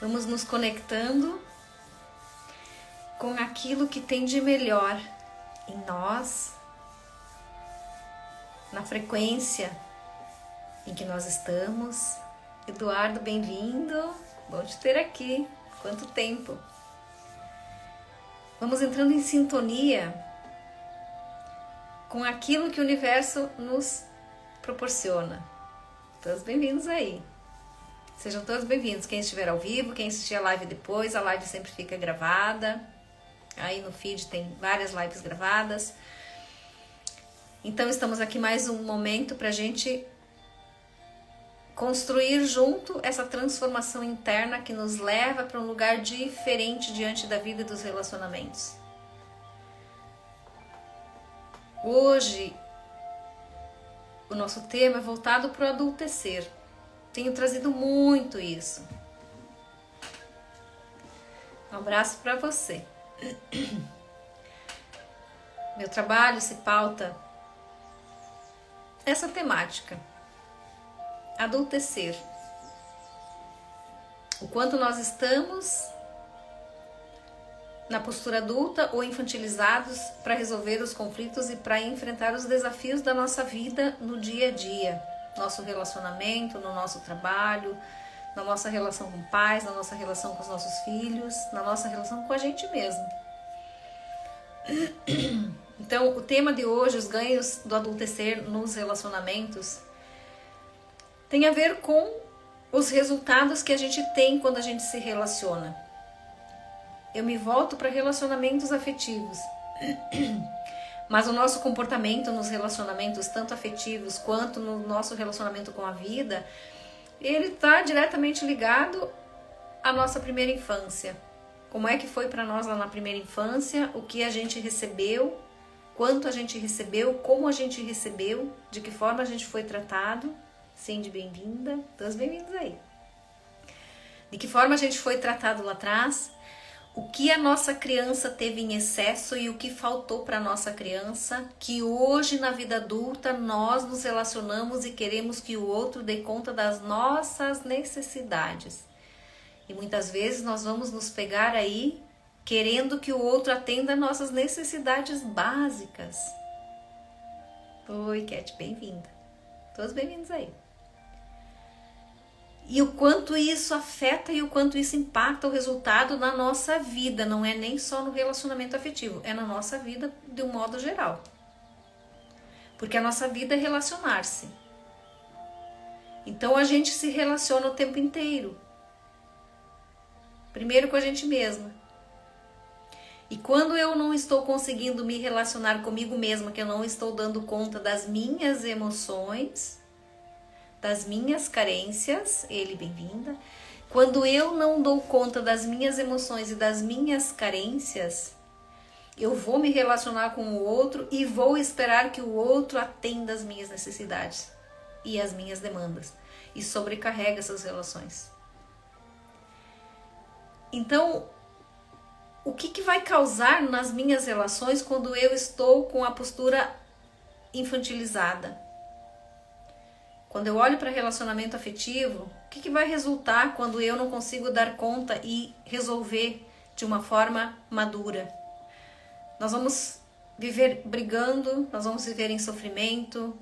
Vamos nos conectando com aquilo que tem de melhor em nós, na frequência em que nós estamos. Eduardo, bem-vindo, bom te ter aqui, quanto tempo. Vamos entrando em sintonia com aquilo que o universo nos proporciona. Todos bem-vindos aí. Sejam todos bem-vindos, quem estiver ao vivo, quem assistir a live depois, a live sempre fica gravada. Aí no feed tem várias lives gravadas. Então estamos aqui mais um momento para a gente construir junto essa transformação interna que nos leva para um lugar diferente diante da vida e dos relacionamentos. Hoje, o nosso tema é voltado para o adultecer. Tenho trazido muito isso. Um abraço para você. Meu trabalho se pauta essa temática. Adultecer. O quanto nós estamos na postura adulta ou infantilizados para resolver os conflitos e para enfrentar os desafios da nossa vida no dia a dia. Nosso relacionamento, no nosso trabalho, na nossa relação com pais, na nossa relação com os nossos filhos, na nossa relação com a gente mesmo. Então, o tema de hoje, os ganhos do adultecer nos relacionamentos, tem a ver com os resultados que a gente tem quando a gente se relaciona. Eu me volto para relacionamentos afetivos. Mas o nosso comportamento nos relacionamentos, tanto afetivos quanto no nosso relacionamento com a vida, ele está diretamente ligado à nossa primeira infância. Como é que foi para nós lá na primeira infância, o que a gente recebeu, quanto a gente recebeu, como a gente recebeu, de que forma a gente foi tratado. Cindy, bem-vinda. Todos bem-vindos aí. De que forma a gente foi tratado lá atrás, o que a nossa criança teve em excesso e o que faltou para a nossa criança, que hoje na vida adulta nós nos relacionamos e queremos que o outro dê conta das nossas necessidades. E muitas vezes nós vamos nos pegar aí querendo que o outro atenda nossas necessidades básicas. Oi, Cat, bem-vinda. Todos bem-vindos aí. E o quanto isso afeta e o quanto isso impacta o resultado na nossa vida. Não é nem só no relacionamento afetivo, é na nossa vida de um modo geral. Porque a nossa vida é relacionar-se. Então a gente se relaciona o tempo inteiro. Primeiro com a gente mesma. E quando eu não estou conseguindo me relacionar comigo mesma, que eu não estou dando conta das minhas emoções, das minhas carências, ele, bem-vinda. Quando eu não dou conta das minhas emoções e das minhas carências, eu vou me relacionar com o outro e vou esperar que o outro atenda as minhas necessidades e as minhas demandas. E sobrecarrega essas relações. Então, o que vai causar nas minhas relações quando eu estou com a postura infantilizada? Quando eu olho para relacionamento afetivo, o que vai resultar quando eu não consigo dar conta e resolver de uma forma madura? Nós vamos viver brigando, nós vamos viver em sofrimento.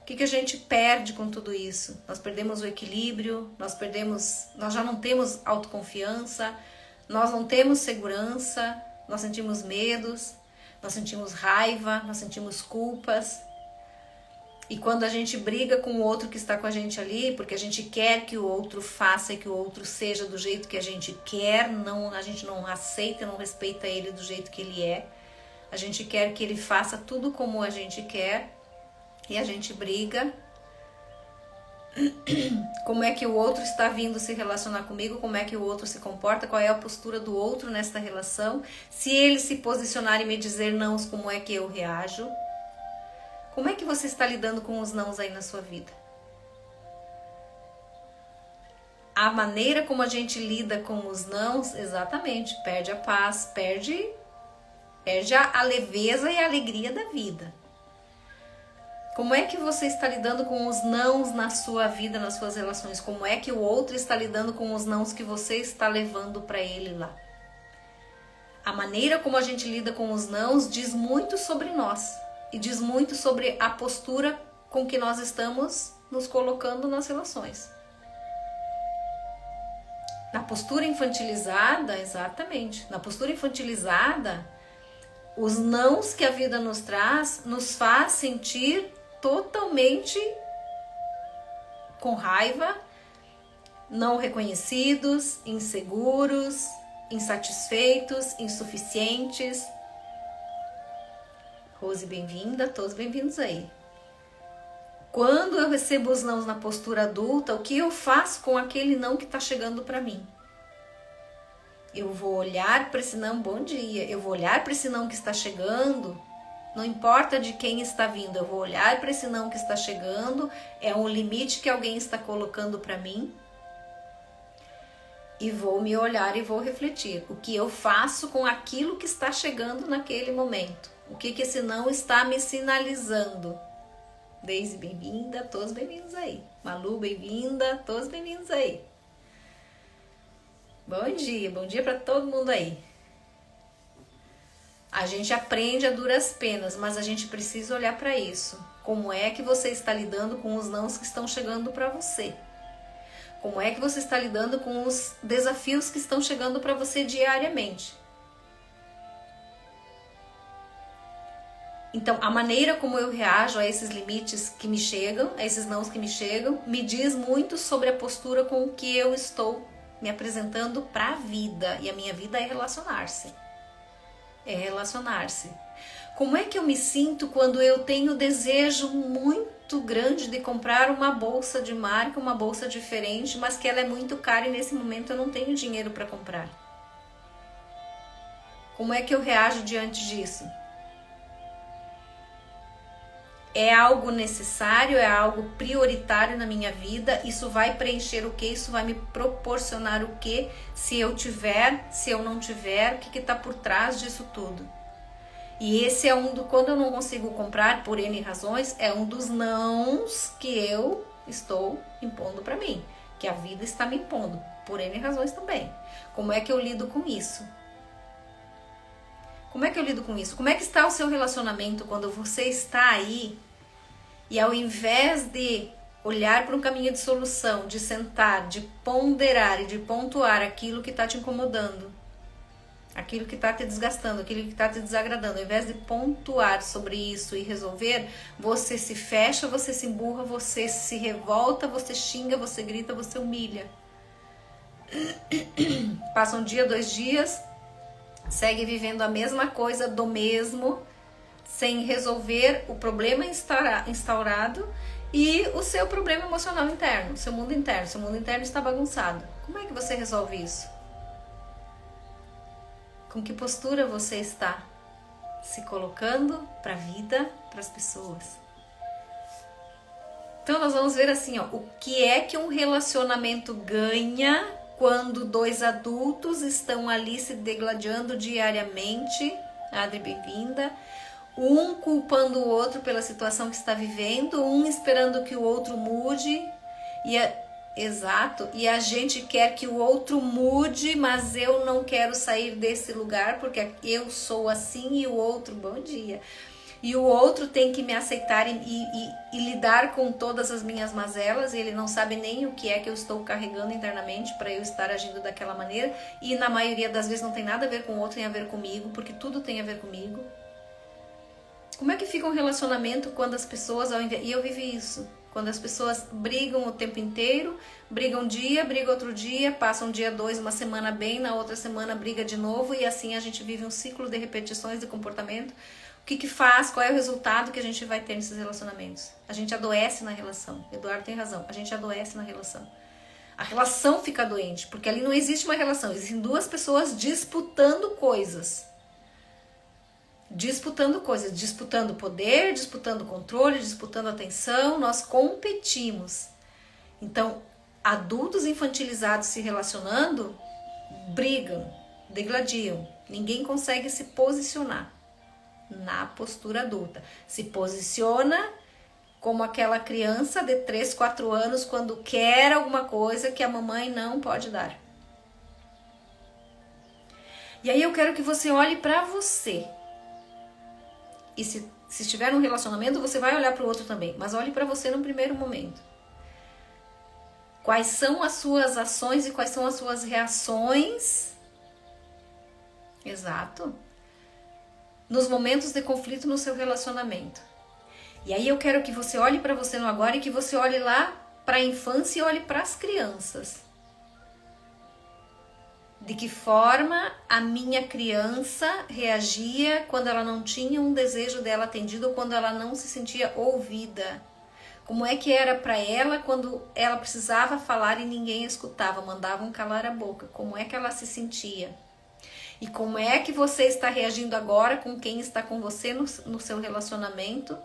O que a gente perde com tudo isso? Nós perdemos o equilíbrio, nós já não temos autoconfiança, nós não temos segurança, nós sentimos medos, nós sentimos raiva, nós sentimos culpas. E quando a gente briga com o outro que está com a gente ali, porque a gente quer que o outro faça e que o outro seja do jeito que a gente quer, a gente não aceita, não respeita ele do jeito que ele é. A gente quer que ele faça tudo como a gente quer e a gente briga. Como é que o outro está vindo se relacionar comigo, como é que o outro se comporta, qual é a postura do outro nesta relação. Se ele se posicionar e me dizer não, como é que eu reajo. Como é que você está lidando com os nãos aí na sua vida? A maneira como a gente lida com os nãos, exatamente, perde a paz, perde a leveza e a alegria da vida. Como é que você está lidando com os nãos na sua vida, nas suas relações? Como é que o outro está lidando com os nãos que você está levando para ele lá? A maneira como a gente lida com os nãos diz muito sobre nós e diz muito sobre a postura com que nós estamos nos colocando nas relações. Na postura infantilizada, exatamente, na postura infantilizada, os nãos que a vida nos traz nos faz sentir totalmente com raiva, não reconhecidos, inseguros, insatisfeitos, insuficientes. Rose, bem-vinda, todos bem-vindos aí. Quando eu recebo os nãos na postura adulta, o que eu faço com aquele não que está chegando para mim? Eu vou olhar para esse não, bom dia, eu vou olhar para esse não que está chegando, não importa de quem está vindo, eu vou olhar para esse não que está chegando, é um limite que alguém está colocando para mim, e vou me olhar e vou refletir. O que eu faço com aquilo que está chegando naquele momento? O que esse não está me sinalizando? Deise, bem-vinda, todos bem-vindos aí. Malu, bem-vinda, todos bem-vindos aí. Bom dia para todo mundo aí. A gente aprende a duras penas, mas a gente precisa olhar para isso. Como é que você está lidando com os nãos que estão chegando para você? Como é que você está lidando com os desafios que estão chegando para você diariamente? Então, a maneira como eu reajo a esses limites que me chegam, a esses nãos que me chegam, me diz muito sobre a postura com que eu estou me apresentando para a vida. E a minha vida é relacionar-se. É relacionar-se. Como é que eu me sinto quando eu tenho desejo muito grande de comprar uma bolsa de marca, uma bolsa diferente, mas que ela é muito cara e nesse momento eu não tenho dinheiro para comprar? Como é que eu reajo diante disso? É algo necessário, é algo prioritário na minha vida? Isso vai preencher o quê? Isso vai me proporcionar o quê? Se eu tiver, se eu não tiver, o que está por trás disso tudo? E esse é quando eu não consigo comprar por N razões, é um dos nãos que eu estou impondo para mim, que a vida está me impondo, por N razões também. Como é que eu lido com isso? Como é que eu lido com isso? Como é que está o seu relacionamento quando você está aí e ao invés de olhar para um caminho de solução, de sentar, de ponderar e de pontuar aquilo que está te incomodando, aquilo que está te desgastando, aquilo que está te desagradando, ao invés de pontuar sobre isso e resolver, você se fecha, você se emburra, você se revolta, você xinga, você grita, você humilha. Passa um dia, 2 dias, segue vivendo a mesma coisa do mesmo, sem resolver o problema instaurado e o seu problema emocional interno, seu mundo interno está bagunçado. Como é que você resolve isso? Com que postura você está se colocando para a vida, para as pessoas? Então nós vamos ver assim, o que é que um relacionamento ganha quando 2 adultos estão ali se degladiando diariamente. Adri, bem-vinda. Um culpando o outro pela situação que está vivendo, um esperando que o outro mude. Exato, e a gente quer que o outro mude, mas eu não quero sair desse lugar porque eu sou assim e o outro, bom dia, e o outro tem que me aceitar e lidar com todas as minhas mazelas, e ele não sabe nem o que é que eu estou carregando internamente para eu estar agindo daquela maneira, e na maioria das vezes não tem nada a ver com o outro, tem a ver comigo, porque tudo tem a ver comigo. Como é que fica um relacionamento quando as pessoas, e eu vivi isso, quando as pessoas brigam o tempo inteiro, brigam um dia, brigam outro dia, passam um dia, 2, uma semana bem, na outra semana briga de novo, e assim a gente vive um ciclo de repetições de comportamento. O que faz? Qual é o resultado que a gente vai ter nesses relacionamentos? A gente adoece na relação. Eduardo tem razão, a gente adoece na relação. A relação fica doente, porque ali não existe uma relação, existem 2 pessoas disputando coisas. Disputando poder, disputando controle, disputando atenção, nós competimos. Então, adultos infantilizados se relacionando, brigam, degladiam, ninguém consegue se posicionar na postura adulta. Se posiciona como aquela criança de 3, 4 anos quando quer alguma coisa que a mamãe não pode dar. E aí eu quero que você olhe para você. E se estiver num relacionamento, você vai olhar para o outro também, mas olhe para você no primeiro momento. Quais são as suas ações e quais são as suas reações? Exato. Nos momentos de conflito no seu relacionamento. E aí eu quero que você olhe para você no agora e que você olhe lá para a infância e olhe para as crianças. De que forma a minha criança reagia quando ela não tinha um desejo dela atendido ou quando ela não se sentia ouvida? Como é que era para ela quando ela precisava falar e ninguém escutava, mandavam calar a boca? Como é que ela se sentia? E como é que você está reagindo agora com quem está com você no seu relacionamento?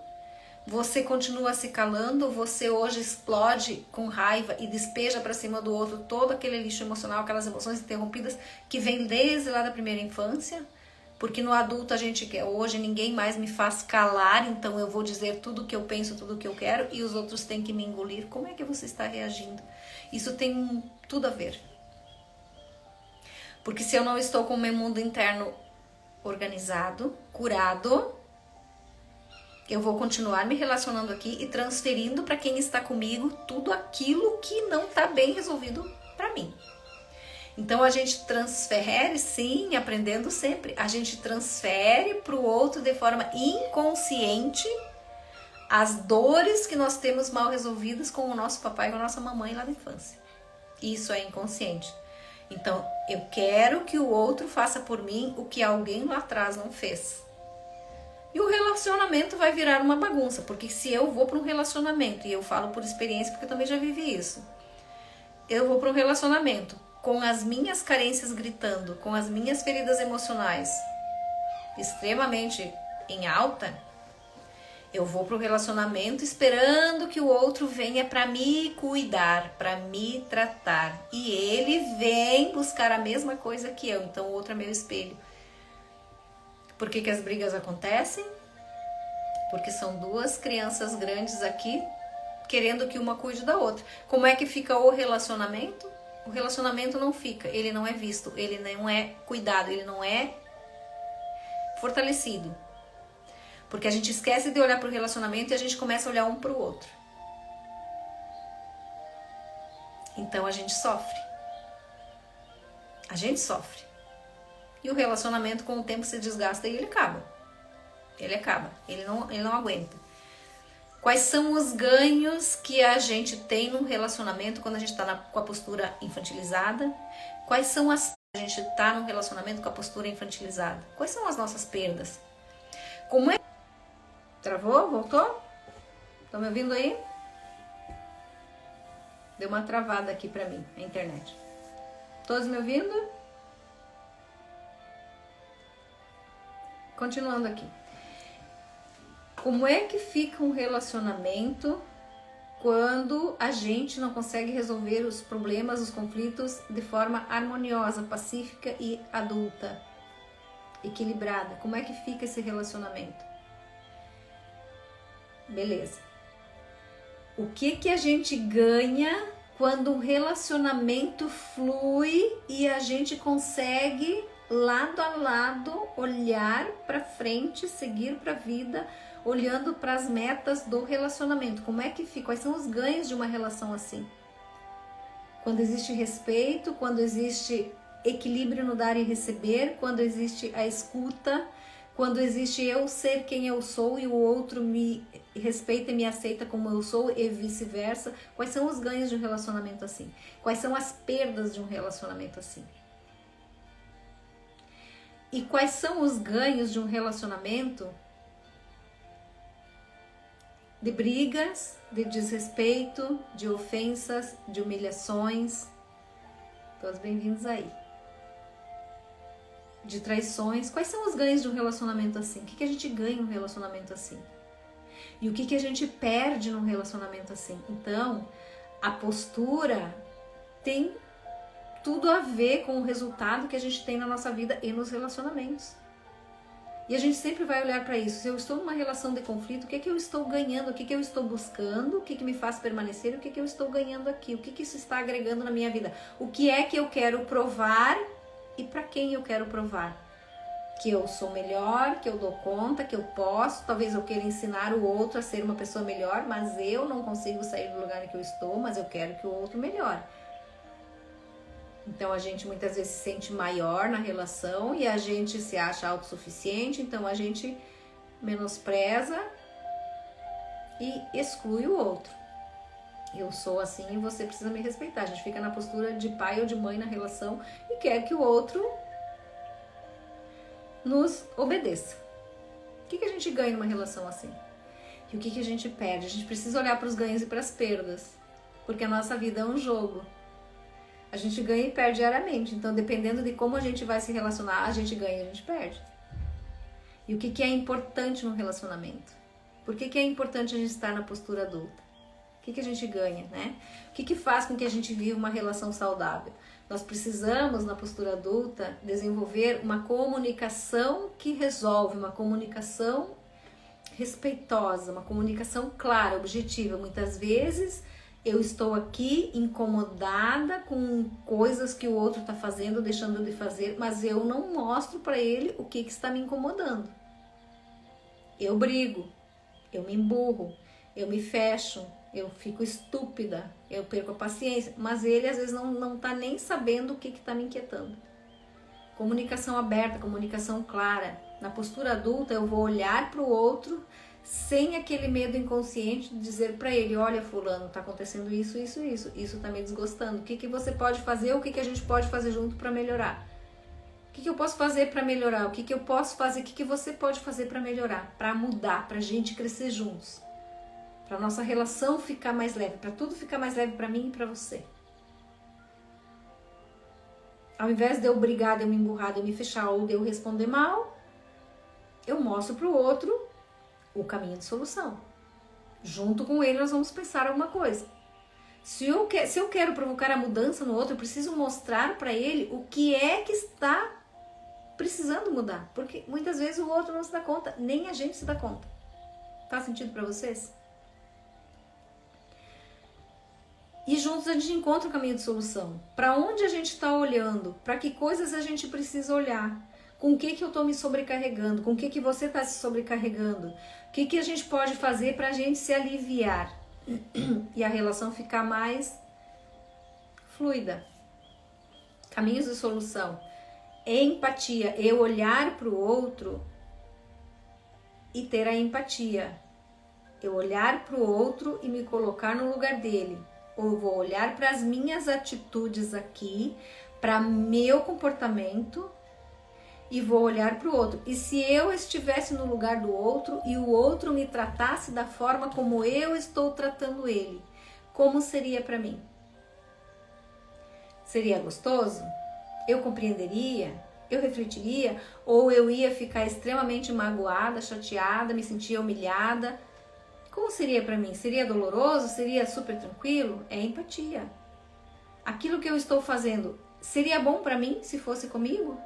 Você continua se calando, você hoje explode com raiva e despeja para cima do outro todo aquele lixo emocional, aquelas emoções interrompidas que vem desde lá da primeira infância? Porque no adulto a gente quer, hoje ninguém mais me faz calar, então eu vou dizer tudo o que eu penso, tudo o que eu quero e os outros têm que me engolir. Como é que você está reagindo? Isso tem tudo a ver. Porque se eu não estou com o meu mundo interno organizado, curado, eu vou continuar me relacionando aqui e transferindo para quem está comigo tudo aquilo que não está bem resolvido para mim. Então a gente transfere, sim, aprendendo sempre. A gente transfere para o outro de forma inconsciente as dores que nós temos mal resolvidas com o nosso papai e com a nossa mamãe lá da infância. Isso é inconsciente. Então eu quero que o outro faça por mim o que alguém lá atrás não fez. E o relacionamento vai virar uma bagunça, porque se eu vou para um relacionamento, e eu falo por experiência porque eu também já vivi isso, eu vou para um relacionamento com as minhas carências gritando, com as minhas feridas emocionais extremamente em alta, eu vou para o relacionamento esperando que o outro venha para me cuidar, para me tratar, e ele vem buscar a mesma coisa que eu, então o outro é meu espelho. Por que as brigas acontecem? Porque são duas crianças grandes aqui querendo que uma cuide da outra. Como é que fica o relacionamento? O relacionamento não fica, ele não é visto, ele não é cuidado, ele não é fortalecido. Porque a gente esquece de olhar para o relacionamento e a gente começa a olhar um para o outro. Então a gente sofre. A gente sofre. E o relacionamento com o tempo se desgasta e ele acaba. Ele não aguenta. Quais são os ganhos que a gente tem num relacionamento quando a gente está com a postura infantilizada? Quais são as a gente está num relacionamento com a postura infantilizada? Quais são as nossas perdas? Como é? Travou? Voltou? Estão me ouvindo aí? Deu uma travada aqui para mim, a internet. Todos me ouvindo? Continuando aqui. Como é que fica um relacionamento quando a gente não consegue resolver os problemas, os conflitos de forma harmoniosa, pacífica e adulta, equilibrada? Como é que fica esse relacionamento? Beleza. O que a gente ganha quando um relacionamento flui e a gente consegue lado a lado olhar para frente, seguir para a vida, olhando para as metas do relacionamento? Como é que fica? Quais são os ganhos de uma relação assim? Quando existe respeito, quando existe equilíbrio no dar e receber, quando existe a escuta, quando existe eu ser quem eu sou e o outro me respeita e me aceita como eu sou e vice-versa. Quais são os ganhos de um relacionamento assim? Quais são as perdas de um relacionamento assim? E quais são os ganhos de um relacionamento de brigas, de desrespeito, de ofensas, de humilhações? Todos bem-vindos aí. De traições. Quais são os ganhos de um relacionamento assim? O que a gente ganha num relacionamento assim? E o que a gente perde num relacionamento assim? Então, a postura tem tudo a ver com o resultado que a gente tem na nossa vida e nos relacionamentos. E a gente sempre vai olhar para isso. Se eu estou numa relação de conflito, o que é que eu estou ganhando? O que é que eu estou buscando? O que é que me faz permanecer? O que é que eu estou ganhando aqui? O que é que isso está agregando na minha vida? O que é que eu quero provar e para quem eu quero provar? Que eu sou melhor, que eu dou conta, que eu posso. Talvez eu queira ensinar o outro a ser uma pessoa melhor, mas eu não consigo sair do lugar em que eu estou, mas eu quero que o outro melhore. Então a gente muitas vezes se sente maior na relação e a gente se acha autossuficiente, então a gente menospreza e exclui o outro. Eu sou assim e você precisa me respeitar. A gente fica na postura de pai ou de mãe na relação e quer que o outro nos obedeça. O que a gente ganha numa relação assim? E o que a gente perde? A gente precisa olhar para os ganhos e para as perdas, porque a nossa vida é um jogo. A gente ganha e perde diariamente. Então, dependendo de como a gente vai se relacionar, a gente ganha e a gente perde. E o que é importante no relacionamento? Por que é importante a gente estar na postura adulta? O que a gente ganha, né? O que faz com que a gente viva uma relação saudável? Nós precisamos, na postura adulta, desenvolver uma comunicação que resolve, uma comunicação respeitosa, uma comunicação clara, objetiva. Muitas vezes eu estou aqui incomodada com coisas que o outro está fazendo, deixando de fazer, mas eu não mostro para ele o que está me incomodando. Eu brigo, eu me emburro, eu me fecho, eu fico estúpida, eu perco a paciência, mas ele às vezes não está nem sabendo o que está me inquietando. Comunicação aberta, comunicação clara. Na postura adulta eu vou olhar para o outro sem aquele medo inconsciente de dizer para ele, olha fulano, tá acontecendo isso tá me desgostando, o que você pode fazer, o que a gente pode fazer junto para melhorar, o que eu posso fazer para melhorar, o que eu posso fazer, o que você pode fazer para melhorar, para mudar, pra gente crescer juntos, pra nossa relação ficar mais leve, pra tudo ficar mais leve para mim e para você. Ao invés de eu brigar, de eu me emburrar, de eu me fechar ou de eu responder mal, eu mostro pro outro o caminho de solução. Junto com ele nós vamos pensar alguma coisa. Se eu quero provocar a mudança no outro, eu preciso mostrar para ele o que é que está precisando mudar. Porque muitas vezes o outro não se dá conta, nem a gente se dá conta. Faz sentido para vocês? E juntos a gente encontra o caminho de solução. Para onde a gente está olhando? Para que coisas a gente precisa olhar? Com o que eu estou me sobrecarregando? Com o que você está se sobrecarregando? O que a gente pode fazer para a gente se aliviar? E a relação ficar mais fluida. Caminhos de solução. Empatia. Eu olhar para o outro e ter a empatia. Eu olhar para o outro e me colocar no lugar dele. Ou eu vou olhar para as minhas atitudes aqui, para meu comportamento, e vou olhar para o outro. E se eu estivesse no lugar do outro e o outro me tratasse da forma como eu estou tratando ele, como seria para mim? Seria gostoso? Eu compreenderia? Eu refletiria? Ou eu ia ficar extremamente magoada, chateada, me sentia humilhada? Como seria para mim? Seria doloroso? Seria super tranquilo? É empatia. Aquilo que eu estou fazendo seria bom para mim se fosse comigo?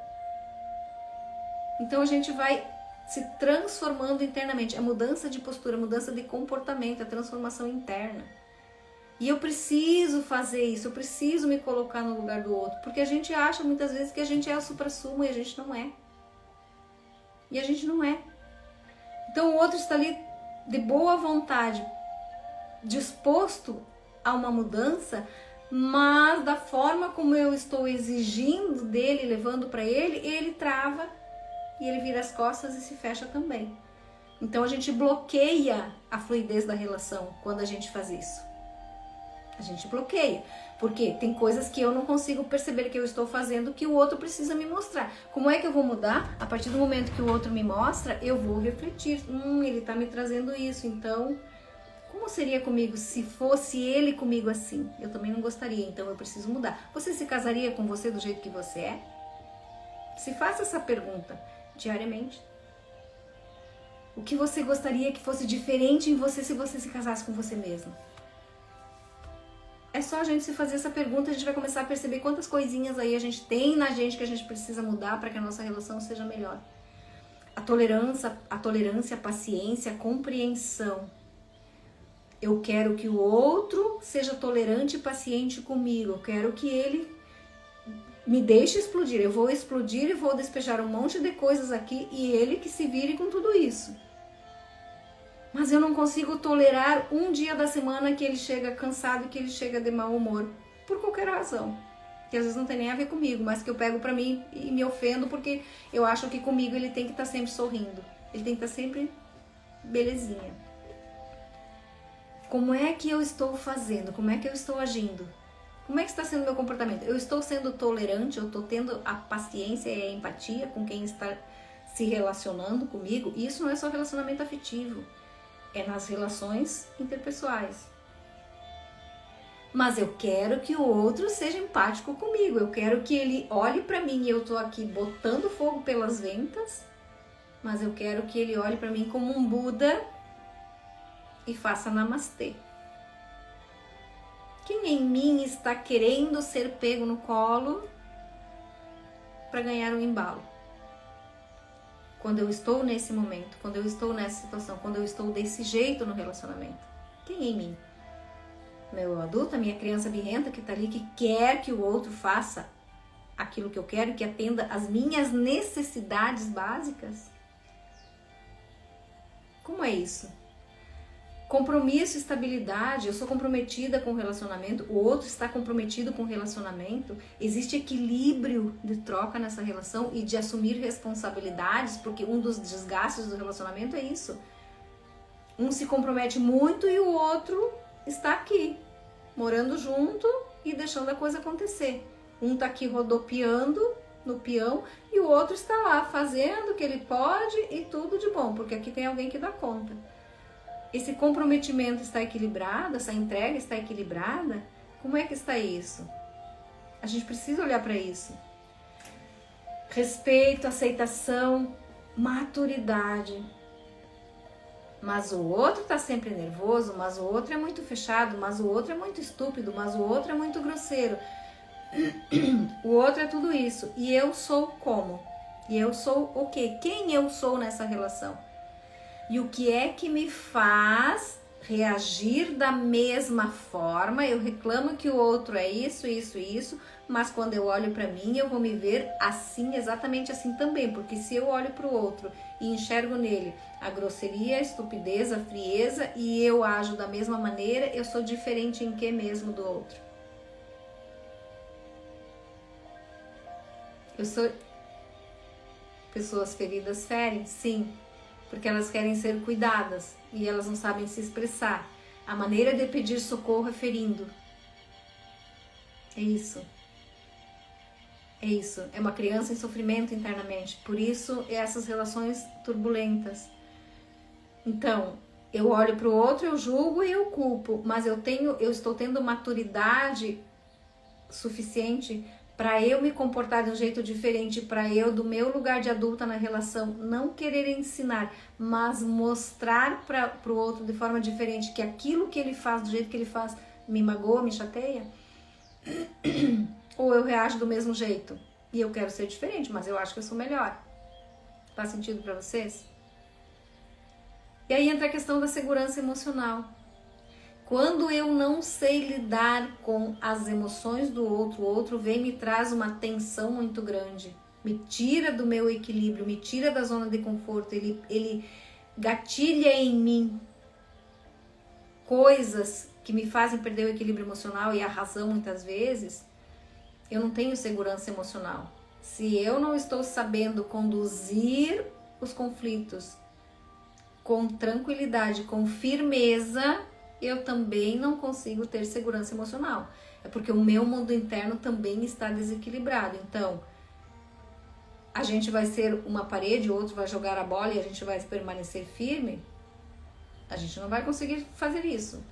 Então a gente vai se transformando internamente. É mudança de postura, mudança de comportamento, é transformação interna. E eu preciso fazer isso, eu preciso me colocar no lugar do outro. Porque a gente acha muitas vezes que a gente é o supra-sumo e a gente não é. E a gente não é. Então o outro está ali de boa vontade, disposto a uma mudança, mas da forma como eu estou exigindo dele, levando para ele, ele trava. E ele vira as costas e se fecha também. Então a gente bloqueia a fluidez da relação quando a gente faz isso. A gente bloqueia. Porque tem coisas que eu não consigo perceber que eu estou fazendo que o outro precisa me mostrar. Como é que eu vou mudar? A partir do momento que o outro me mostra, eu vou refletir. Ele está me trazendo isso, então como seria comigo se fosse ele comigo assim? Eu também não gostaria, então eu preciso mudar. Você se casaria com você do jeito que você é? Se faça essa pergunta diariamente. O que você gostaria que fosse diferente em você se você se casasse com você mesmo? É só a gente se fazer essa pergunta, a gente vai começar a perceber quantas coisinhas aí a gente tem na gente que a gente precisa mudar para que a nossa relação seja melhor. a tolerância, a paciência, a compreensão. Eu quero que o outro seja tolerante e paciente comigo. Eu quero que ele me deixe explodir. Eu vou explodir e vou despejar um monte de coisas aqui e ele que se vire com tudo isso. Mas eu não consigo tolerar um dia da semana que ele chega cansado e que ele chega de mau humor. Por qualquer razão. Que às vezes não tem nem a ver comigo, mas que eu pego pra mim e me ofendo porque eu acho que comigo ele tem que estar sempre sorrindo. Ele tem que estar sempre belezinha. Como é que eu estou fazendo? Como é que eu estou agindo? Como é que está sendo o meu comportamento? Eu estou sendo tolerante? Eu estou tendo a paciência e a empatia com quem está se relacionando comigo? E isso não é só relacionamento afetivo. É nas relações interpessoais. Mas eu quero que o outro seja empático comigo. Eu quero que ele olhe para mim e eu estou aqui botando fogo pelas ventas. Mas eu quero que ele olhe para mim como um Buda e faça namastê. Quem em mim está querendo ser pego no colo para ganhar um embalo? Quando eu estou nesse momento, quando eu estou nessa situação, quando eu estou desse jeito no relacionamento. Quem em mim? Meu adulto, a minha criança birrenta que está ali, que quer que o outro faça aquilo que eu quero, que atenda às minhas necessidades básicas? Como é isso? Compromisso, estabilidade, eu sou comprometida com o relacionamento, o outro está comprometido com o relacionamento, existe equilíbrio de troca nessa relação e de assumir responsabilidades, porque um dos desgastes do relacionamento é isso. Um se compromete muito e o outro está aqui, morando junto e deixando a coisa acontecer. Um está aqui rodopiando no peão e o outro está lá fazendo o que ele pode e tudo de bom, porque aqui tem alguém que dá conta. Esse comprometimento está equilibrado? Essa entrega está equilibrada? Como é que está isso? A gente precisa olhar para isso. Respeito, aceitação, maturidade. Mas o outro está sempre nervoso, mas o outro é muito fechado, mas o outro é muito estúpido, mas o outro é muito grosseiro. O outro é tudo isso. E eu sou como? E eu sou o quê? Quem eu sou nessa relação? E o que é que me faz reagir da mesma forma? Eu reclamo que o outro é isso, isso, isso, mas quando eu olho para mim, eu vou me ver assim, exatamente assim também, porque se eu olho para o outro e enxergo nele a grosseria, a estupidez, a frieza, e eu ajo da mesma maneira, eu sou diferente em que mesmo do outro? Eu sou... Pessoas feridas ferem? Sim. Porque elas querem ser cuidadas e elas não sabem se expressar. A maneira de pedir socorro é ferindo. É isso. É isso. É uma criança em sofrimento internamente. Por isso, essas relações turbulentas. Então, eu olho para o outro, eu julgo e eu culpo. Mas eu estou tendo maturidade suficiente para eu me comportar de um jeito diferente, para eu, do meu lugar de adulta na relação, não querer ensinar, mas mostrar para o outro de forma diferente que aquilo que ele faz, do jeito que ele faz, me magoa, me chateia? Ou eu reajo do mesmo jeito? E eu quero ser diferente, mas eu acho que eu sou melhor. Faz sentido para vocês? E aí entra a questão da segurança emocional. Quando eu não sei lidar com as emoções do outro, o outro vem e me traz uma tensão muito grande, me tira do meu equilíbrio, me tira da zona de conforto, ele gatilha em mim coisas que me fazem perder o equilíbrio emocional e a razão muitas vezes, eu não tenho segurança emocional. Se eu não estou sabendo conduzir os conflitos com tranquilidade, com firmeza, eu também não consigo ter segurança emocional. É porque o meu mundo interno também está desequilibrado. Então, a gente vai ser uma parede, o outro vai jogar a bola e a gente vai permanecer firme? A gente não vai conseguir fazer isso.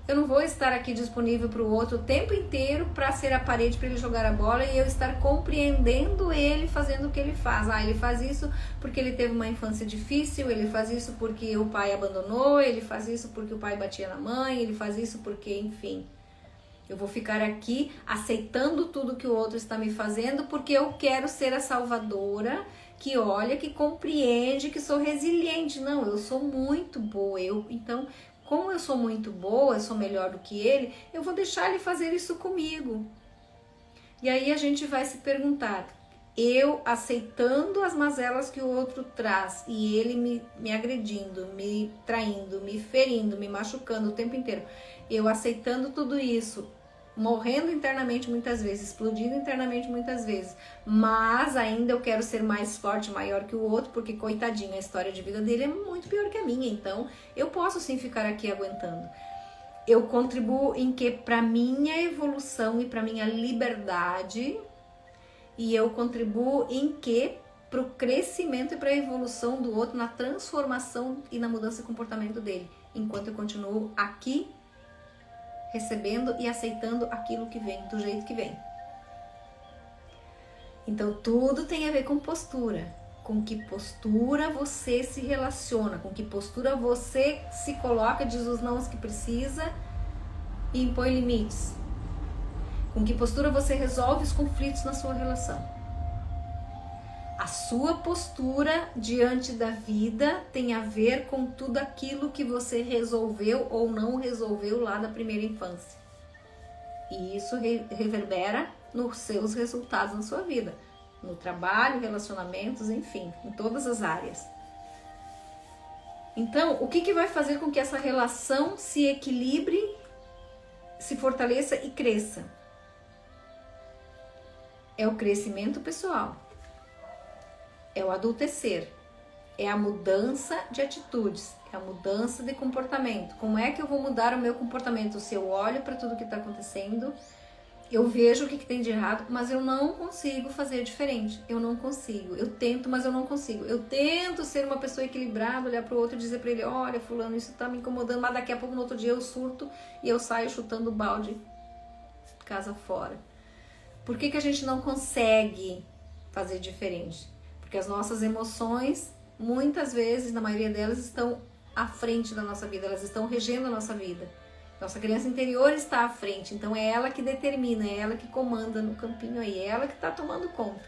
Eu não vou estar aqui disponível para o outro o tempo inteiro para ser a parede para ele jogar a bola e eu estar compreendendo ele fazendo o que ele faz. Ah, ele faz isso porque ele teve uma infância difícil, ele faz isso porque o pai abandonou, ele faz isso porque o pai batia na mãe, ele faz isso porque, enfim. Eu vou ficar aqui aceitando tudo que o outro está me fazendo porque eu quero ser a salvadora, que olha, que compreende, que sou resiliente. Não, eu sou muito boa. Então, como eu sou muito boa, eu sou melhor do que ele, eu vou deixar ele fazer isso comigo. E aí a gente vai se perguntar, eu aceitando as mazelas que o outro traz e ele me agredindo, me traindo, me ferindo, me machucando o tempo inteiro, eu aceitando tudo isso, morrendo internamente muitas vezes, explodindo internamente muitas vezes, mas ainda eu quero ser mais forte, maior que o outro, porque coitadinho, a história de vida dele é muito pior que a minha, então eu posso sim ficar aqui aguentando. Eu contribuo em que? Para minha evolução e para minha liberdade, e eu contribuo em que? Para o crescimento e para a evolução do outro, na transformação e na mudança de comportamento dele, enquanto eu continuo aqui recebendo e aceitando aquilo que vem, do jeito que vem. Então tudo tem a ver com postura, com que postura você se relaciona, com que postura você se coloca, diz os nãos que precisa e impõe limites, com que postura você resolve os conflitos na sua relação. A sua postura diante da vida tem a ver com tudo aquilo que você resolveu ou não resolveu lá da primeira infância. E isso reverbera nos seus resultados na sua vida, no trabalho, relacionamentos, enfim, em todas as áreas. Então, o que vai fazer com que essa relação se equilibre, se fortaleça e cresça? É o crescimento pessoal. É o adultecer, é a mudança de atitudes, é a mudança de comportamento. Como é que eu vou mudar o meu comportamento? Se eu olho para tudo que está acontecendo, eu vejo o que tem de errado, mas eu não consigo fazer diferente. Eu não consigo. Eu tento, mas eu não consigo. Eu tento ser uma pessoa equilibrada, olhar para o outro e dizer para ele, olha, fulano, isso está me incomodando, mas daqui a pouco, no outro dia, eu surto e eu saio chutando o balde casa fora. Por que a gente não consegue fazer diferente? Porque as nossas emoções, muitas vezes, na maioria delas, estão à frente da nossa vida, elas estão regendo a nossa vida. Nossa criança interior está à frente, então é ela que determina, é ela que comanda no campinho aí, é ela que está tomando conta.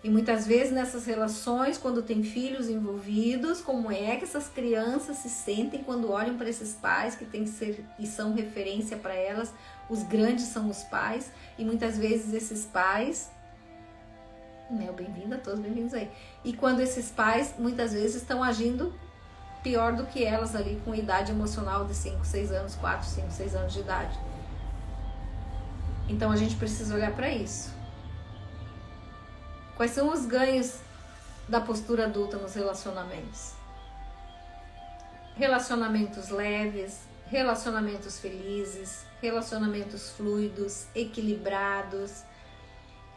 E muitas vezes nessas relações, quando tem filhos envolvidos, como é que essas crianças se sentem quando olham para esses pais que tem que ser e são referência para elas? Os grandes são os pais, e muitas vezes esses pais... Bem-vindo a todos, bem-vindos aí. E quando esses pais, muitas vezes, estão agindo pior do que elas ali, com idade emocional de 5, 6 anos, 4, 5, 6 anos de idade. Então a gente precisa olhar para isso. Quais são os ganhos da postura adulta nos relacionamentos? Relacionamentos leves, relacionamentos felizes, relacionamentos fluidos, equilibrados.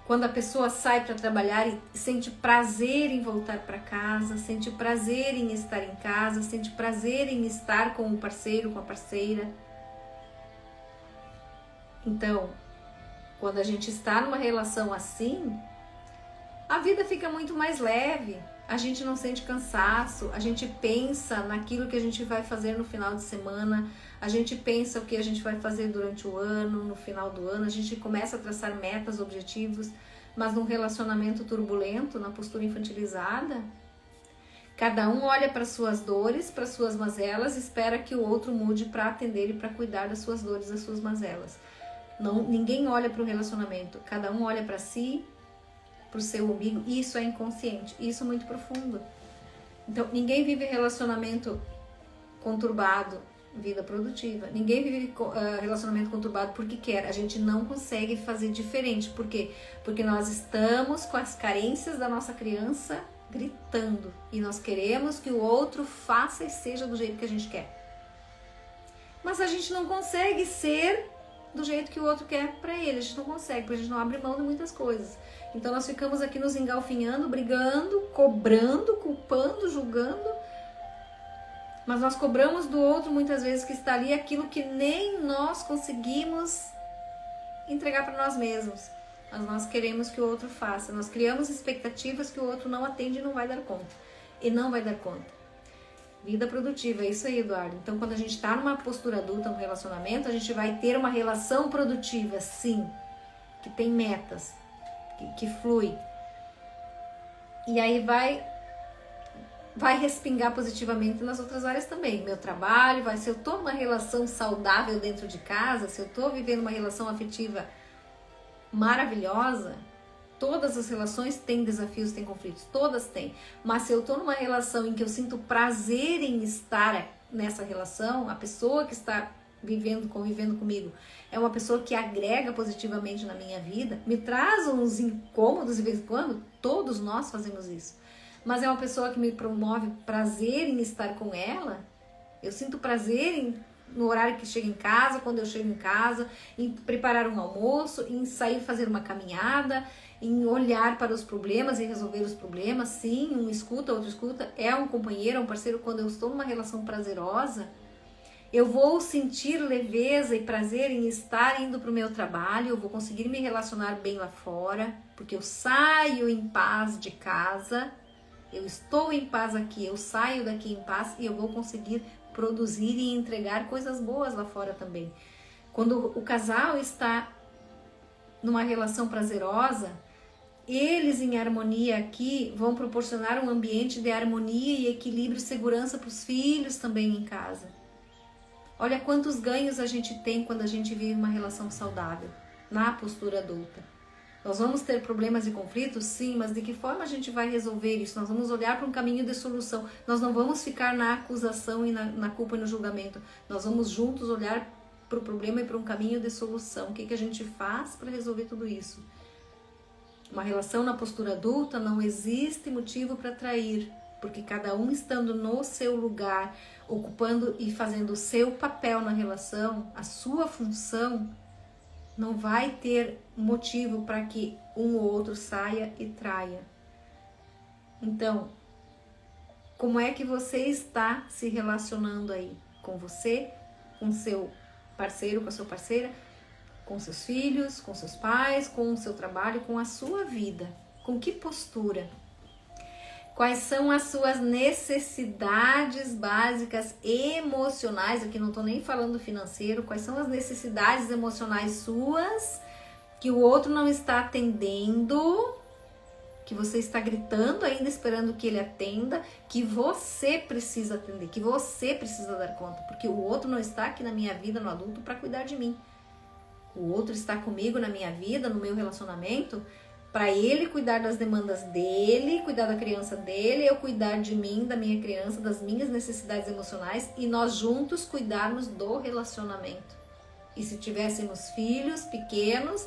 Quando a pessoa sai para trabalhar e sente prazer em voltar para casa, sente prazer em estar em casa, sente prazer em estar com o parceiro, com a parceira. Então, quando a gente está numa relação assim, a vida fica muito mais leve, a gente não sente cansaço, a gente pensa naquilo que a gente vai fazer no final de semana, a gente pensa o que a gente vai fazer durante o ano, no final do ano, a gente começa a traçar metas, objetivos, mas num relacionamento turbulento, na postura infantilizada, cada um olha para suas dores, para suas mazelas, espera que o outro mude para atender e para cuidar das suas dores, das suas mazelas. Não, ninguém olha para o relacionamento, cada um olha para si, para o seu umbigo, e isso é inconsciente, isso é muito profundo. Então, ninguém vive relacionamento conturbado, vida produtiva. Ninguém vive relacionamento conturbado porque quer. A gente não consegue fazer diferente. Por quê? Porque nós estamos com as carências da nossa criança gritando, e nós queremos que o outro faça e seja do jeito que a gente quer. Mas a gente não consegue ser do jeito que o outro quer para ele. A gente não consegue, porque a gente não abre mão de muitas coisas. Então nós ficamos aqui nos engalfinhando, brigando, cobrando, culpando, julgando. Mas nós cobramos do outro muitas vezes que está ali aquilo que nem nós conseguimos entregar para nós mesmos. Mas nós queremos que o outro faça. Nós criamos expectativas que o outro não atende e não vai dar conta. E não vai dar conta. Vida produtiva, é isso aí, Eduardo. Então, quando a gente está numa postura adulta, num relacionamento, a gente vai ter uma relação produtiva, sim, que tem metas, que flui. E aí vai respingar positivamente nas outras áreas também. Meu trabalho, se eu tô numa relação saudável dentro de casa, se eu tô vivendo uma relação afetiva maravilhosa, todas as relações têm desafios, têm conflitos, todas têm. Mas se eu tô numa relação em que eu sinto prazer em estar nessa relação, a pessoa que está convivendo comigo, é uma pessoa que agrega positivamente na minha vida, me traz uns incômodos de vez em quando, todos nós fazemos isso. Mas é uma pessoa que me promove prazer em estar com ela, eu sinto prazer no horário que chego em casa, quando eu chego em casa, em preparar um almoço, em sair fazer uma caminhada, em olhar para os problemas e resolver os problemas. Sim, um escuta, outro escuta, é um companheiro, é um parceiro. Quando eu estou numa relação prazerosa, eu vou sentir leveza e prazer em estar indo para o meu trabalho, eu vou conseguir me relacionar bem lá fora, porque eu saio em paz de casa, eu estou em paz aqui, eu saio daqui em paz e eu vou conseguir produzir e entregar coisas boas lá fora também. Quando o casal está numa relação prazerosa, eles em harmonia aqui vão proporcionar um ambiente de harmonia e equilíbrio e segurança para os filhos também em casa. Olha quantos ganhos a gente tem quando a gente vive uma relação saudável, na postura adulta. Nós vamos ter problemas e conflitos? Sim, mas de que forma a gente vai resolver isso? Nós vamos olhar para um caminho de solução. Nós não vamos ficar na acusação e na culpa e no julgamento. Nós vamos juntos olhar para o problema e para um caminho de solução. O que a gente faz para resolver tudo isso? Uma relação na postura adulta não existe motivo para trair, porque cada um estando no seu lugar, ocupando e fazendo o seu papel na relação, a sua função, não vai ter motivo para que um ou outro saia e traia. Então, como é que você está se relacionando aí? Com você, com seu parceiro, com a sua parceira, com seus filhos, com seus pais, com o seu trabalho, com a sua vida? Com que postura? Quais são as suas necessidades básicas emocionais? Aqui não estou nem falando financeiro. Quais são as necessidades emocionais suas que o outro não está atendendo, que você está gritando ainda esperando que ele atenda, que você precisa atender, que você precisa dar conta, porque o outro não está aqui na minha vida, no adulto, para cuidar de mim. O outro está comigo na minha vida, no meu relacionamento, para ele cuidar das demandas dele, cuidar da criança dele, eu cuidar de mim, da minha criança, das minhas necessidades emocionais e nós juntos cuidarmos do relacionamento. E se tivéssemos filhos pequenos,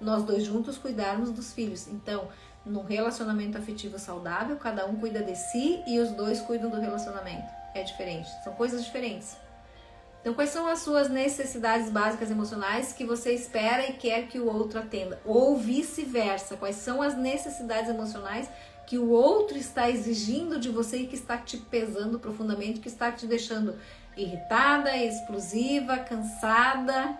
nós dois juntos cuidarmos dos filhos. Então, num relacionamento afetivo saudável, cada um cuida de si e os dois cuidam do relacionamento. É diferente, são coisas diferentes. Então, quais são as suas necessidades básicas emocionais que você espera e quer que o outro atenda? Ou vice-versa, quais são as necessidades emocionais que o outro está exigindo de você e que está te pesando profundamente, que está te deixando irritada, explosiva, cansada,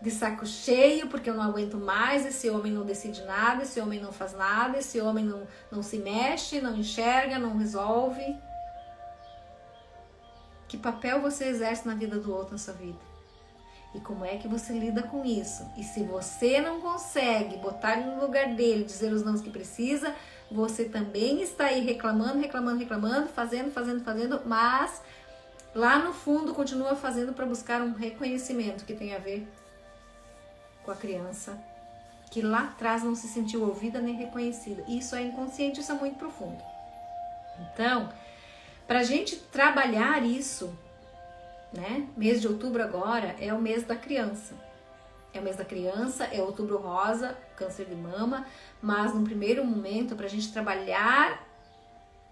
de saco cheio, porque eu não aguento mais, esse homem não decide nada, esse homem não faz nada, esse homem não se mexe, não enxerga, não resolve. Que papel você exerce na vida do outro, na sua vida? E como é que você lida com isso? E se você não consegue botar no lugar dele, dizer os nãos que precisa, você também está aí reclamando, fazendo, mas lá no fundo continua fazendo para buscar um reconhecimento que tem a ver com a criança, que lá atrás não se sentiu ouvida nem reconhecida. Isso é inconsciente, isso é muito profundo. Então, para a gente trabalhar isso, né? Mês de outubro agora é o mês da criança. É o mês da criança, é outubro rosa, câncer de mama, mas no primeiro momento, para a gente trabalhar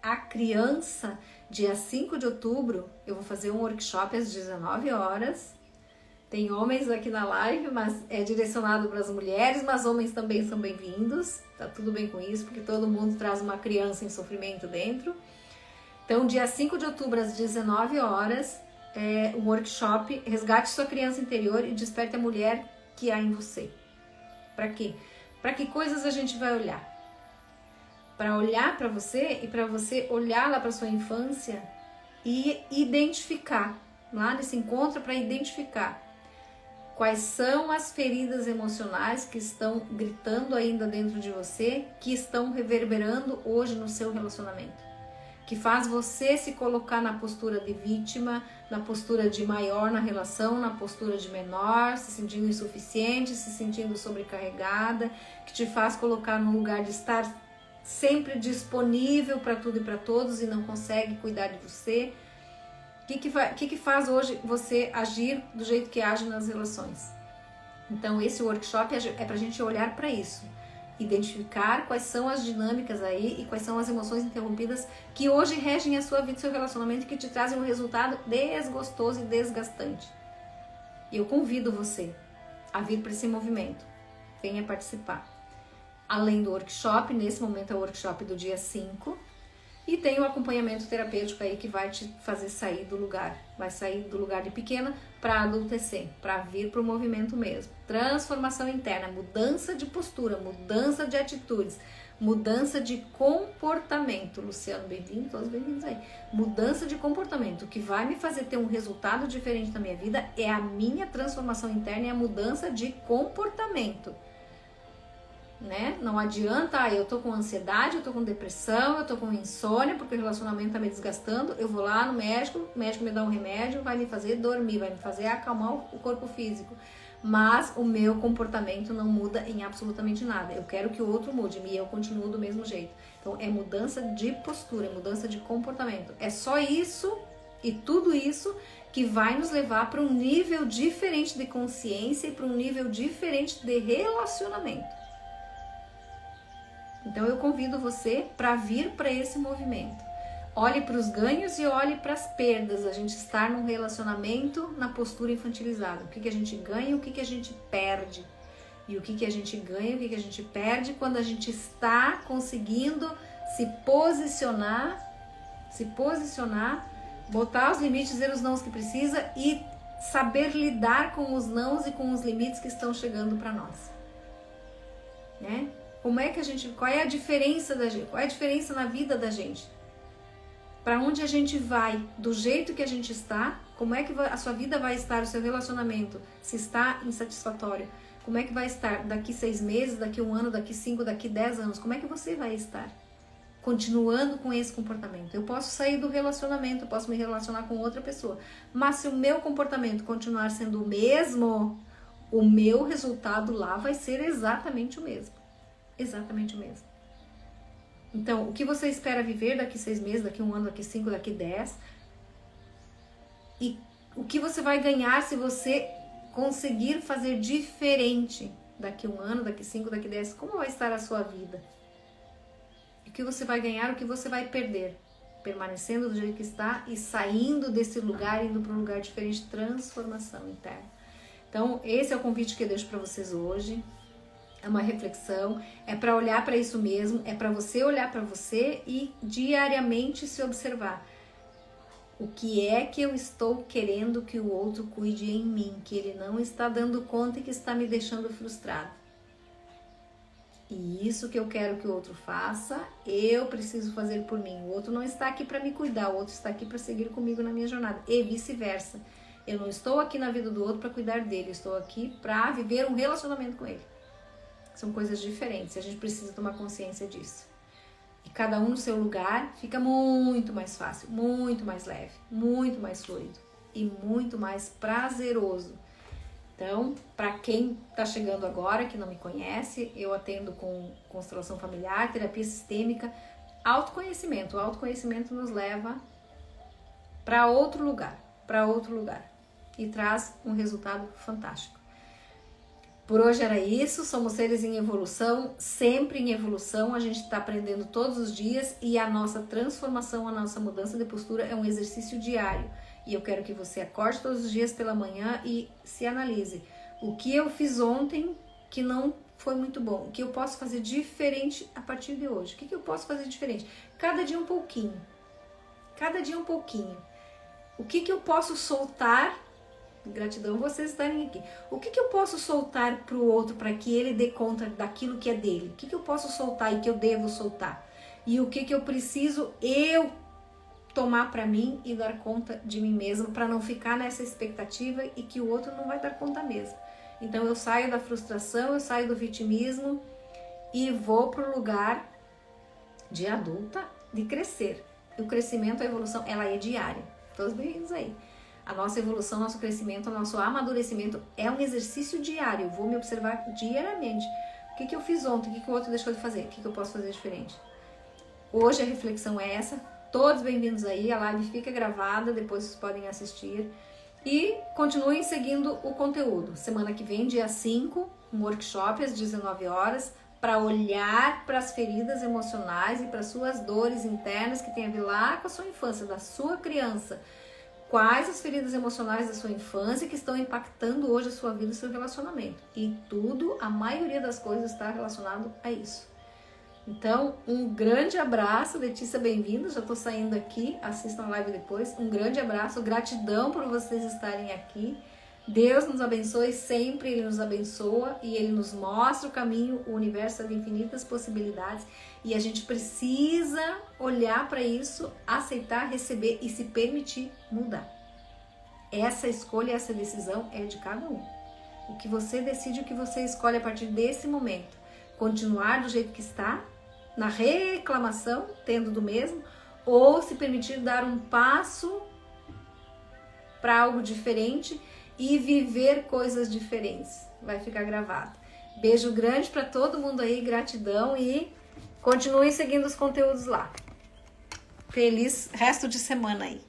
a criança, dia 5 de outubro, eu vou fazer um workshop às 19 horas. Tem homens aqui na live, mas é direcionado para as mulheres, mas homens também são bem-vindos. Tá tudo bem com isso, porque todo mundo traz uma criança em sofrimento dentro. Então, dia 5 de outubro, às 19 horas, é um workshop Resgate Sua Criança Interior e Desperte a Mulher que há em você. Para quê? Para que coisas a gente vai olhar? Para olhar para você e para você olhar lá para sua infância e identificar. Lá nesse encontro, para identificar Quais são as feridas emocionais que estão gritando ainda dentro de você, que estão reverberando hoje no seu relacionamento? Que faz você se colocar na postura de vítima, na postura de maior na relação, na postura de menor, se sentindo insuficiente, se sentindo sobrecarregada, que te faz colocar no lugar de estar sempre disponível para tudo e para todos e não consegue cuidar de você. O que faz hoje você agir do jeito que age nas relações? Então esse workshop é para a gente olhar para isso, identificar quais são as dinâmicas aí e quais são as emoções interrompidas que hoje regem a sua vida e seu relacionamento e que te trazem um resultado desgostoso e desgastante. E eu convido você a vir para esse movimento, venha participar. Além do workshop, nesse momento é o workshop do dia 5, e tem o acompanhamento terapêutico aí que vai te fazer sair do lugar. Vai sair do lugar de pequena para adultecer, para vir para o movimento mesmo. Transformação interna, mudança de postura, mudança de atitudes, mudança de comportamento. Luciano, bem-vindo, todos bem-vindos aí. Mudança de comportamento. O que vai me fazer ter um resultado diferente na minha vida é a minha transformação interna e a mudança de comportamento. Né? Não adianta, eu tô com ansiedade, eu tô com depressão, eu tô com insônia, porque o relacionamento tá me desgastando, eu vou lá no médico, o médico me dá um remédio, vai me fazer dormir, vai me fazer acalmar o corpo físico, mas o meu comportamento não muda em absolutamente nada. Eu quero que o outro mude e eu continuo do mesmo jeito. Então é mudança de postura, é mudança de comportamento. É só isso e tudo isso que vai nos levar para um nível diferente de consciência e para um nível diferente de relacionamento. Então eu convido você para vir para esse movimento. Olhe para os ganhos e olhe para as perdas. A gente estar num relacionamento na postura infantilizada. O que a gente ganha e o que a gente perde. E o que a gente ganha e o que a gente perde quando a gente está conseguindo se posicionar, botar os limites, dizer os nãos que precisa e saber lidar com os nãos e com os limites que estão chegando para nós. Né? Qual é a diferença da gente? Qual é a diferença na vida da gente? Para onde a gente vai? Do jeito que a gente está? Como é que a sua vida vai estar? O seu relacionamento? Se está insatisfatório? Como é que vai estar daqui 6 meses, daqui 1 ano, daqui 5, daqui 10 anos? Como é que você vai estar? Continuando com esse comportamento. Eu posso sair do relacionamento, eu posso me relacionar com outra pessoa. Mas se o meu comportamento continuar sendo o mesmo, o meu resultado lá vai ser exatamente o mesmo. Exatamente o mesmo. Então, o que você espera viver daqui 6 meses, daqui 1 ano, daqui 5, daqui 10? E o que você vai ganhar se você conseguir fazer diferente daqui 1 ano, daqui 5, daqui 10? Como vai estar a sua vida? O que você vai ganhar, o que você vai perder? Permanecendo do jeito que está e saindo desse lugar, indo para um lugar diferente, transformação interna. Então, esse é o convite que eu deixo para vocês hoje. É uma reflexão, é para olhar para isso mesmo, é para você olhar para você e diariamente se observar. O que é que eu estou querendo que o outro cuide em mim, que ele não está dando conta e que está me deixando frustrado? E isso que eu quero que o outro faça, eu preciso fazer por mim. O outro não está aqui para me cuidar, o outro está aqui para seguir comigo na minha jornada. E vice-versa. Eu não estou aqui na vida do outro para cuidar dele, eu estou aqui para viver um relacionamento com ele. São coisas diferentes, a gente precisa tomar consciência disso. E cada um no seu lugar fica muito mais fácil, muito mais leve, muito mais fluido e muito mais prazeroso. Então, para quem está chegando agora, que não me conhece, eu atendo com constelação familiar, terapia sistêmica, autoconhecimento. O autoconhecimento nos leva para outro lugar e traz um resultado fantástico. Por hoje era isso, somos seres em evolução, sempre em evolução, a gente está aprendendo todos os dias e a nossa transformação, a nossa mudança de postura é um exercício diário. E eu quero que você acorde todos os dias pela manhã e se analise. O que eu fiz ontem que não foi muito bom? O que eu posso fazer diferente a partir de hoje? O que eu posso fazer diferente? Cada dia um pouquinho. Cada dia um pouquinho. O que eu posso soltar? Gratidão vocês estarem aqui. O que eu posso soltar para o outro para que ele dê conta daquilo que é dele? O que eu posso soltar e que eu devo soltar? E o que eu preciso eu tomar para mim e dar conta de mim mesmo para não ficar nessa expectativa e que o outro não vai dar conta mesmo. Então eu saio da frustração, eu saio do vitimismo e vou para o lugar de adulta, de crescer. E o crescimento, a evolução, ela é diária. Todos bem-vindos aí. A nossa evolução, nosso crescimento, nosso amadurecimento é um exercício diário. Eu vou me observar diariamente. O que eu fiz ontem? O que o outro deixou de fazer? O que eu posso fazer diferente? Hoje a reflexão é essa. Todos bem-vindos aí. A live fica gravada, depois vocês podem assistir. E continuem seguindo o conteúdo. Semana que vem, dia 5, um workshop às 19 horas, para olhar para as feridas emocionais e para as suas dores internas que tem a ver lá com a sua infância, da sua criança. Quais as feridas emocionais da sua infância que estão impactando hoje a sua vida e seu relacionamento. E tudo, a maioria das coisas está relacionado a isso. Então, um grande abraço, Letícia, bem-vinda. Já estou saindo aqui, assistam a live depois. Um grande abraço, gratidão por vocês estarem aqui. Deus nos abençoe sempre, Ele nos abençoa e Ele nos mostra o caminho, o universo é de infinitas possibilidades e a gente precisa olhar para isso, aceitar, receber e se permitir mudar. Essa escolha, essa decisão é de cada um. O que você decide, o que você escolhe a partir desse momento. Continuar do jeito que está, na reclamação, tendo do mesmo, ou se permitir dar um passo para algo diferente e viver coisas diferentes. Vai ficar gravado. Beijo grande para todo mundo aí, gratidão e continuem seguindo os conteúdos lá. Feliz resto de semana aí.